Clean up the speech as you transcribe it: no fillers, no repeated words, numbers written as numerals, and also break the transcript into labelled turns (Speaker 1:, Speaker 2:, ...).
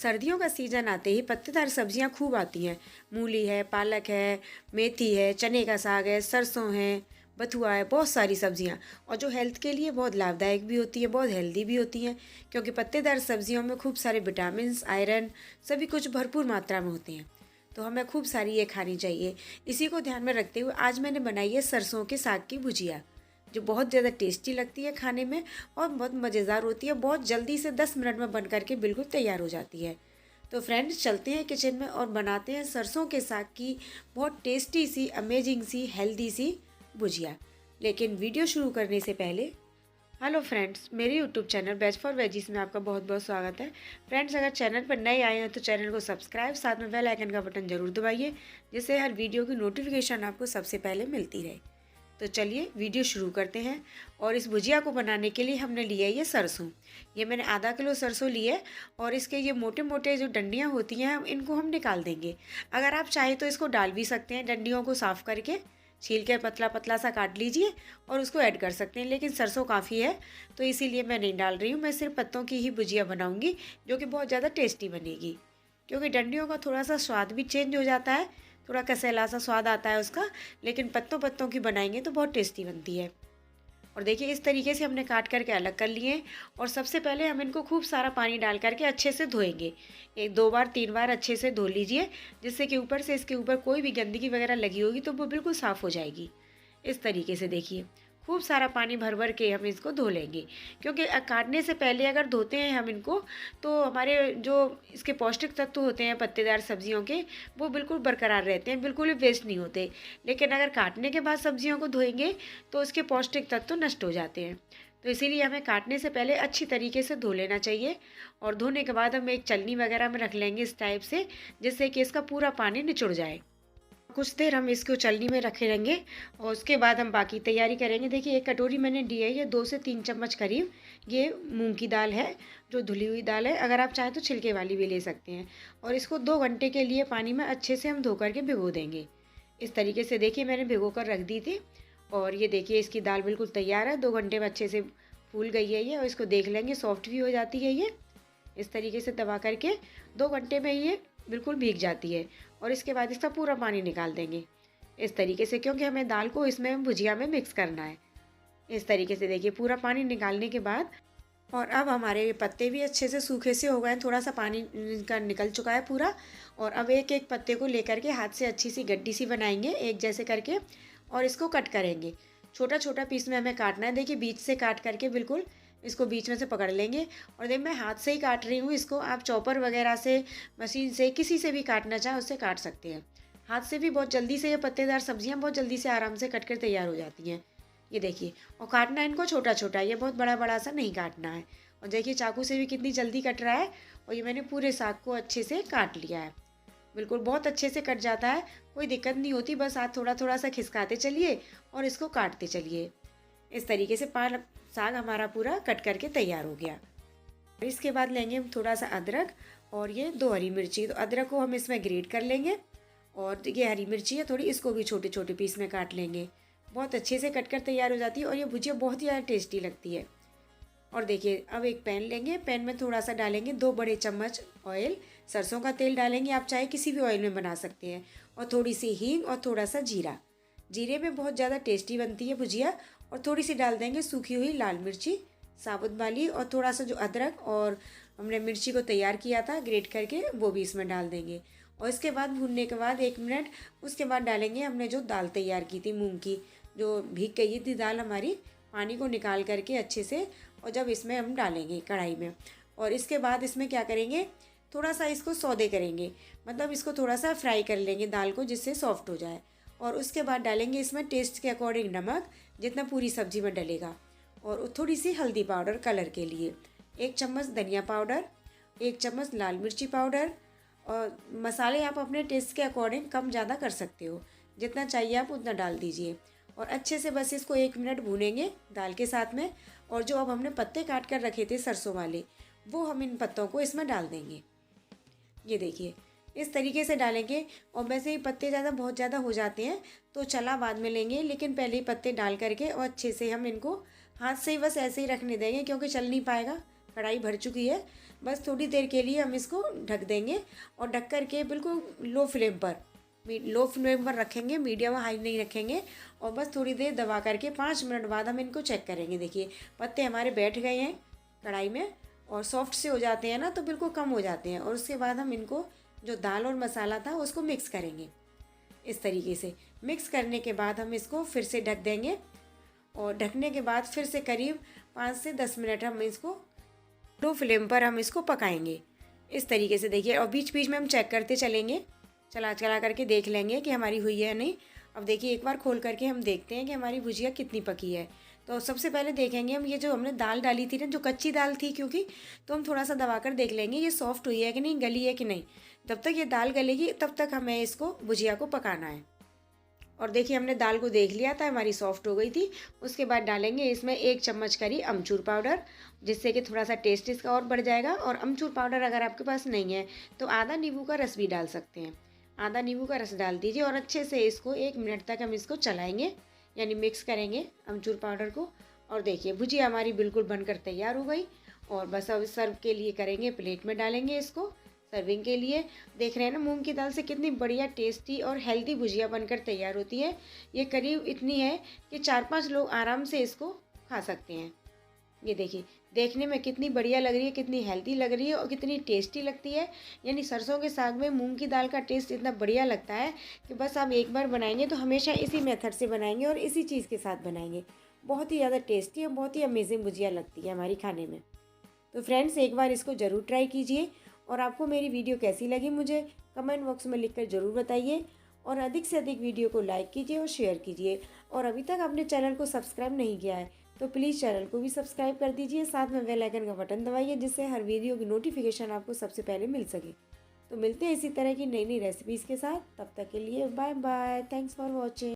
Speaker 1: सर्दियों का सीज़न आते ही पत्तेदार सब्जियां खूब आती हैं। मूली है, पालक है, मेथी है, चने का साग है, सरसों है, बथुआ है, बहुत सारी सब्जियां। और जो हेल्थ के लिए बहुत लाभदायक भी होती है, बहुत हेल्दी भी होती हैं, क्योंकि पत्तेदार सब्जियों में खूब सारे विटामिन्स, आयरन सभी कुछ भरपूर मात्रा में होते हैं। तो हमें खूब सारी ये खानी चाहिए। इसी को ध्यान में रखते हुए आज मैंने बनाई है सरसों के साग की भुजिया, जो बहुत ज़्यादा टेस्टी लगती है खाने में और बहुत मज़ेदार होती है। बहुत जल्दी से 10 मिनट में बन करके बिल्कुल तैयार हो जाती है। तो फ्रेंड्स, चलते हैं किचन में और बनाते हैं सरसों के साग की बहुत टेस्टी सी, अमेजिंग सी, हेल्दी सी भुजिया। लेकिन वीडियो शुरू करने से पहले, हेलो फ्रेंड्स, मेरे YouTube channel ways for veggies में आपका बहुत बहुत स्वागत है। फ्रेंड्स, अगर चैनल पर नए आए हैं तो चैनल को सब्सक्राइब, साथ में बेल आइकन का बटन जरूर दबाइए, जिससे हर वीडियो की नोटिफिकेशन आपको सबसे पहले मिलती रहे। तो चलिए वीडियो शुरू करते हैं। और इस भुजिया को बनाने के लिए हमने लिया है ये सरसों। ये मैंने आधा किलो सरसों लिए और इसके ये मोटे मोटे जो डंडियाँ होती हैं इनको हम निकाल देंगे। अगर आप चाहें तो इसको डाल भी सकते हैं, डंडियों को साफ़ करके छील के पतला पतला सा काट लीजिए और उसको ऐड कर सकते हैं। लेकिन सरसों काफ़ी है तो इसीलिए मैं नहीं डाल रही हूँ। मैं सिर्फ पत्तों की ही भुजिया बनाऊँगी, जो कि बहुत ज़्यादा टेस्टी बनेगी, क्योंकि डंडियों का थोड़ा सा स्वाद भी चेंज हो जाता है, थोड़ा कसैला सा स्वाद आता है उसका। लेकिन पत्तों पत्तों की बनाएंगे तो बहुत टेस्टी बनती है। और देखिए, इस तरीके से हमने काट करके अलग कर लिए। और सबसे पहले हम इनको खूब सारा पानी डाल करके अच्छे से धोएंगे। 1 2 बार 3 बार अच्छे से धो लीजिए, जिससे कि ऊपर से इसके ऊपर कोई भी गंदगी वगैरह लगी होगी तो वो बिल्कुल साफ़ हो जाएगी। इस तरीके से देखिए, खूब सारा पानी भर भर के हम इसको धो लेंगे, क्योंकि काटने से पहले अगर धोते हैं हम इनको तो हमारे जो इसके पौष्टिक तत्व होते हैं पत्तेदार सब्जियों के, वो बिल्कुल बरकरार रहते हैं, बिल्कुल भी वेस्ट नहीं होते। लेकिन अगर काटने के बाद सब्जियों को धोएंगे तो उसके पौष्टिक तत्व नष्ट हो जाते हैं। तो इसीलिए हमें काटने से पहले अच्छी तरीके से धो लेना चाहिए। और धोने के बाद हम एक छलनी वगैरह में रख लेंगे इस टाइप से, जिससे कि इसका पूरा पानी निचुड़ जाए। कुछ देर हम इसको छलनी में रखे रहेंगे और उसके बाद हम बाकी तैयारी करेंगे। देखिए, एक कटोरी मैंने ली है, ये 2 से 3 चम्मच करीब ये मूंग की दाल है, जो धुली हुई दाल है। अगर आप चाहें तो छिलके वाली भी ले सकते हैं। और इसको 2 घंटे के लिए पानी में अच्छे से हम धो करके भिगो देंगे। इस तरीके से देखिए, मैंने भिगो कर रख दी थी। और ये देखिए, इसकी दाल बिल्कुल तैयार है, 2 घंटे में अच्छे से फूल गई है ये। और इसको देख लेंगे, सॉफ्ट भी हो जाती है ये। इस तरीके से दबा करके 2 घंटे में ये बिल्कुल भीग जाती है। और इसके बाद इसका पूरा पानी निकाल देंगे इस तरीके से, क्योंकि हमें दाल को इसमें भुजिया में मिक्स करना है। इस तरीके से देखिए, पूरा पानी निकालने के बाद, और अब हमारे ये पत्ते भी अच्छे से सूखे से हो गए हैं, थोड़ा सा पानी इनका निकल चुका है पूरा। और अब एक एक पत्ते को लेकर के हाथ से अच्छी सी गड्डी सी बनाएंगे एक जैसे करके, और इसको कट करेंगे। छोटा छोटा पीस में हमें काटना है। देखिए, बीच से काट करके बिल्कुल इसको बीच में से पकड़ लेंगे। और देखिए, मैं हाथ से ही काट रही हूँ इसको। आप चॉपर वगैरह से, मशीन से, किसी से भी काटना चाहें उससे काट सकते हैं। हाथ से भी बहुत जल्दी से ये पत्तेदार सब्जियां बहुत जल्दी से आराम से कट कर तैयार हो जाती हैं। ये देखिए, और काटना है इनको छोटा छोटा, ये बहुत बड़ा बड़ा सा नहीं काटना है। और देखिए, चाकू से भी कितनी जल्दी कट रहा है। और ये मैंने पूरे साग को अच्छे से काट लिया है। बिल्कुल बहुत अच्छे से कट जाता है, कोई दिक्कत नहीं होती। बस हाथ थोड़ा थोड़ा सा खिसकाते चलिए और इसको काटते चलिए। इस तरीके से पालक साग हमारा पूरा कट करके तैयार हो गया। इसके बाद लेंगे हम थोड़ा सा अदरक और ये 2 हरी मिर्ची। तो अदरक को हम इसमें ग्रेट कर लेंगे। और ये हरी मिर्ची है थोड़ी, इसको भी छोटे छोटे पीस में काट लेंगे। बहुत अच्छे से कट कर तैयार हो जाती है और ये भुजिया बहुत ही ज़्यादा टेस्टी लगती है। और देखिए, अब एक पैन लेंगे, पैन में थोड़ा सा डालेंगे 2 बड़े चम्मच ऑयल, सरसों का तेल डालेंगे, आप चाहे किसी भी ऑयल में बना सकते हैं। और थोड़ी सी हींग और थोड़ा सा जीरा। जीरे में बहुत ज़्यादा टेस्टी बनती है भुजिया। और थोड़ी सी डाल देंगे सूखी हुई लाल मिर्ची साबुत वाली, और थोड़ा सा जो अदरक और हमने मिर्ची को तैयार किया था ग्रेट करके, वो भी इसमें डाल देंगे। और इसके बाद भूनने के बाद 1 मिनट, उसके बाद डालेंगे हमने जो दाल तैयार की थी मूंग की, जो भीग गई थी दाल हमारी, पानी को निकाल करके अच्छे से। और जब इसमें हम डालेंगे कढ़ाई में, और इसके बाद इसमें क्या करेंगे, थोड़ा सा इसको सौदे करेंगे, मतलब इसको थोड़ा सा फ्राई कर लेंगे दाल को, जिससे सॉफ्ट हो जाए। और उसके बाद डालेंगे इसमें टेस्ट के अकॉर्डिंग नमक, जितना पूरी सब्जी में डलेगा। और थोड़ी सी हल्दी पाउडर कलर के लिए, 1 चम्मच धनिया पाउडर, 1 चम्मच लाल मिर्ची पाउडर। और मसाले आप अपने टेस्ट के अकॉर्डिंग कम ज़्यादा कर सकते हो, जितना चाहिए आप उतना डाल दीजिए। और अच्छे से बस इसको 1 मिनट भूनेंगे दाल के साथ में। और जो अब हमने पत्ते काट कर रखे थे सरसों वाले, वो हम इन पत्तों को इसमें डाल देंगे। ये देखिए, इस तरीके से डालेंगे। और वैसे ही पत्ते बहुत ज़्यादा हो जाते हैं तो चला बाद में लेंगे, लेकिन पहले ही पत्ते डाल करके और अच्छे से हम इनको हाथ से ही बस ऐसे ही रखने देंगे, क्योंकि चल नहीं पाएगा, कढ़ाई भर चुकी है। बस थोड़ी देर के लिए हम इसको ढक देंगे और ढक कर के बिल्कुल लो फ्लेम पर रखेंगे, मीडियम हाई नहीं रखेंगे। और बस थोड़ी देर दबा करके 5 मिनट बाद हम इनको चेक करेंगे। देखिए पत्ते हमारे बैठ गए हैं कढ़ाई में और सॉफ्ट से हो जाते हैं ना, तो बिल्कुल कम हो जाते हैं। और उसके बाद हम इनको जो दाल और मसाला था उसको मिक्स करेंगे। इस तरीके से मिक्स करने के बाद हम इसको फिर से ढक देंगे और ढकने के बाद फिर से करीब 5 से 10 मिनट हम इसको लो फ्लेम पर हम इसको पकाएंगे। इस तरीके से देखिए, और बीच बीच में हम चेक करते चलेंगे, चला चला करके देख लेंगे कि हमारी हुई है या नहीं। अब देखिए एक बार खोल करके हम देखते हैं कि हमारी भुजिया कितनी पकी है। तो सबसे पहले देखेंगे हम ये जो हमने दाल डाली थी ना, जो कच्ची दाल थी क्योंकि, तो हम थोड़ा सा दबा कर देख लेंगे ये सॉफ्ट हुई है कि नहीं, गली है कि नहीं। जब तक ये दाल गलेगी तब तक हमें इसको भुजिया को पकाना है। और देखिए हमने दाल को देख लिया था, हमारी सॉफ्ट हो गई थी। उसके बाद डालेंगे इसमें 1 चम्मच करी अमचूर पाउडर, जिससे कि थोड़ा सा टेस्ट इसका और बढ़ जाएगा। और अमचूर पाउडर अगर आपके पास नहीं है तो आधा नींबू का रस भी डाल सकते हैं। आधा नींबू का रस डाल दीजिए और अच्छे से इसको 1 मिनट तक हम इसको चलाएंगे, यानी मिक्स करेंगे अमचूर पाउडर को। और देखिए भुजिया हमारी बिल्कुल बनकर तैयार हो गई। और बस अब सर्व के लिए करेंगे, प्लेट में डालेंगे इसको सर्विंग के लिए। देख रहे हैं ना मूंग की दाल से कितनी बढ़िया टेस्टी और हेल्दी भुजिया बनकर तैयार होती है। ये करीब इतनी है कि 4-5 लोग आराम से इसको खा सकते हैं। ये देखिए देखने में कितनी बढ़िया लग रही है, कितनी हेल्दी लग रही है और कितनी टेस्टी लगती है। यानी सरसों के साग में मूंग की दाल का टेस्ट इतना बढ़िया लगता है कि बस आप एक बार बनाएंगे तो हमेशा इसी मेथड से बनाएंगे और इसी चीज़ के साथ बनाएंगे। बहुत ही ज़्यादा टेस्टी और बहुत ही अमेजिंग भुजिया लगती है हमारी खाने में। तो फ्रेंड्स एक बार इसको ज़रूर ट्राई कीजिए। और आपको मेरी वीडियो कैसी लगी मुझे कमेंट बॉक्स में लिखकर ज़रूर बताइए। और अधिक से अधिक वीडियो को लाइक कीजिए और शेयर कीजिए। और अभी तक आपने चैनल को सब्सक्राइब नहीं किया है तो प्लीज़ चैनल को भी सब्सक्राइब कर दीजिए, साथ में बेल आइकन का बटन दबाइए, जिससे हर वीडियो की नोटिफिकेशन आपको सबसे पहले मिल सके। तो मिलते हैं इसी तरह की नई नई रेसिपीज़ के साथ, तब तक के लिए bye bye, thanks for watching.